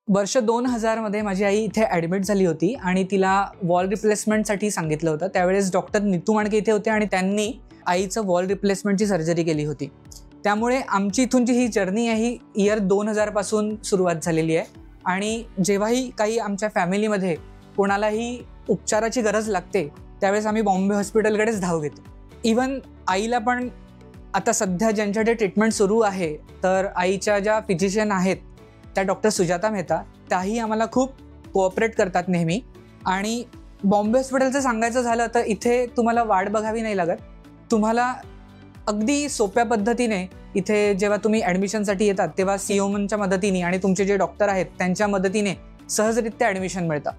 वर्ष 2000 मध्ये माझी आई इथे ॲडमिट झाली होती आणि तिला वॉल रिप्लेसमेंटसाठी सांगितलं होतं. त्यावेळेस डॉक्टर नीतू मांडके इथे होते आणि त्यांनी आईचं वॉल रिप्लेसमेंटची सर्जरी केली होती. त्यामुळे आमची इथूनची ही जर्नी आहे ही इयर 2000 पासून सुरुवात झालेली आहे. आणि जेव्हाही काही आमच्या फॅमिलीमध्ये कोणालाही उपचाराची गरज लागते त्यावेळेस आम्ही बॉम्बे हॉस्पिटलकडेच धाव घेतो. इवन आईला पण आता सध्या ज्यांच्याकडे ट्रीटमेंट सुरू आहे तर आईच्या ज्या फिजिशियन आहेत त्या डॉक्टर सुजाता मेहता, त्याही आम्हाला खूप कोऑपरेट करतात नेहमी. आणि बॉम्बे हॉस्पिटलचं सांगायचं झालं तर इथे तुम्हाला वाट बघावी नाही लागत. तुम्हाला अगदी सोप्या पद्धतीने इथे जेव्हा तुम्ही ॲडमिशनसाठी येतात तेव्हा सीओमनच्या मदतीने आणि तुमचे जे डॉक्टर आहेत त्यांच्या मदतीने सहजरित्या ॲडमिशन मिळतं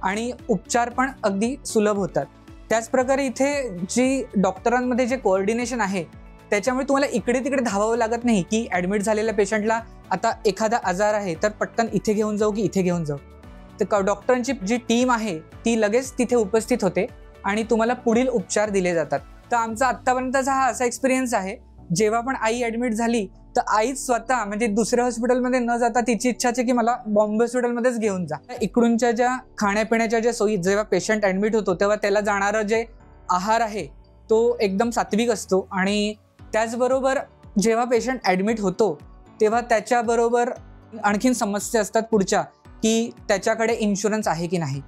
आणि उपचार पण अगदी सुलभ होतात. त्याचप्रकारे इथे जी डॉक्टरांमध्ये जे कोऑर्डिनेशन आहे त्याच्यामुळे तुम्हाला इकडे तिकडे धावावं लागत नाही की ॲडमिट झालेल्या पेशंटला आता एखादा आजार आहे तर पटकन इथे घेऊन जाऊ की इथे घेऊन जाऊ. तर डॉक्टरांची जी टीम आहे ती लगेच तिथे उपस्थित होते आणि तुम्हाला पुढील उपचार दिले जातात. तर आमचा आत्तापर्यंतचा हा असा एक्सपिरियन्स आहे, जेव्हा पण आई ॲडमिट झाली तर आईच स्वतः म्हणजे दुसऱ्या हॉस्पिटलमध्ये न जाता तिची इच्छाच आहे की मला बॉम्बे हॉस्पिटलमध्येच घेऊन जा. इकडूनच्या ज्या खाण्यापिण्याच्या ज्या सोयी, जेव्हा पेशंट ॲडमिट होतो तेव्हा त्याला जाणारं जे आहार आहे तो एकदम सात्विक असतो. आणि त्याचबरोबर जेव्हा पेशंट ॲडमिट होतो तेव्हा त्याच्याबरोबर आणखीन समस्या असतात पुढच्या, की त्याच्याकडे इन्शुरन्स आहे की नाही,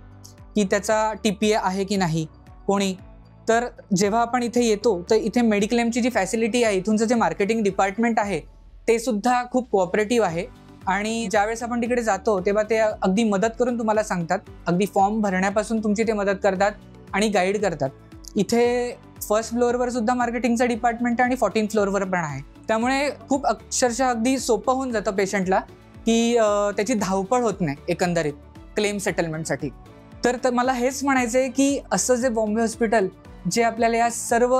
की त्याचा TPA आहे की नाही कोणी. तर जेव्हा आपण इथे येतो तर इथे मेडिक्लेमची जी फॅसिलिटी आहे, इथूनचं जे मार्केटिंग डिपार्टमेंट आहे ते सुद्धा खूप कोऑपरेटिव्ह आहे. आणि ज्यावेळेस आपण तिकडे जातो तेव्हा ते अगदी मदत करून तुम्हाला सांगतात, अगदी फॉर्म भरण्यापासून तुमची ते मदत करतात आणि गाईड करतात. इथे फर्स्ट फ्लोअरवर सुद्धा मार्केटिंगचा डिपार्टमेंट आहे आणि 14th फ्लोअरवर पण आहे. त्यामुळे खूप अक्षरशः अगदी सोपं होऊन जातं पेशंटला की त्याची धावपळ होत नाही एकंदरीत क्लेम सेटलमेंटसाठी. तर मला हेच म्हणायचं आहे की असं जे बॉम्बे हॉस्पिटल जे आपल्याला या सर्व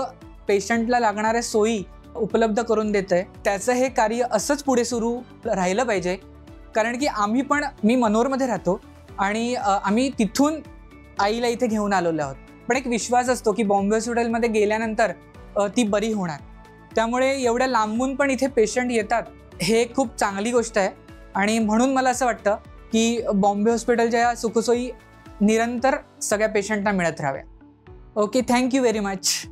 पेशंटला लागणाऱ्या सोयी उपलब्ध करून देतं आहे त्याचं हे कार्य असंच पुढे सुरू राहिलं पाहिजे. कारण की मी मनोरमध्ये राहतो आणि आम्ही तिथून आईला इथे घेऊन आलेलो आहोत. पण एक विश्वास असतो की बॉम्बे हॉस्पिटलमध्ये गेल्यानंतर ती बरी होणार. त्यामुळे एवढ्या लांबून पण इथे पेशंट येतात हे खूप चांगली गोष्ट आहे. आणि म्हणून मला असं वाटतं की बॉम्बे हॉस्पिटलच्या या सुखसोयी निरंतर सगळ्या पेशंटना मिळत राहाव्या. Okay, thank you very much.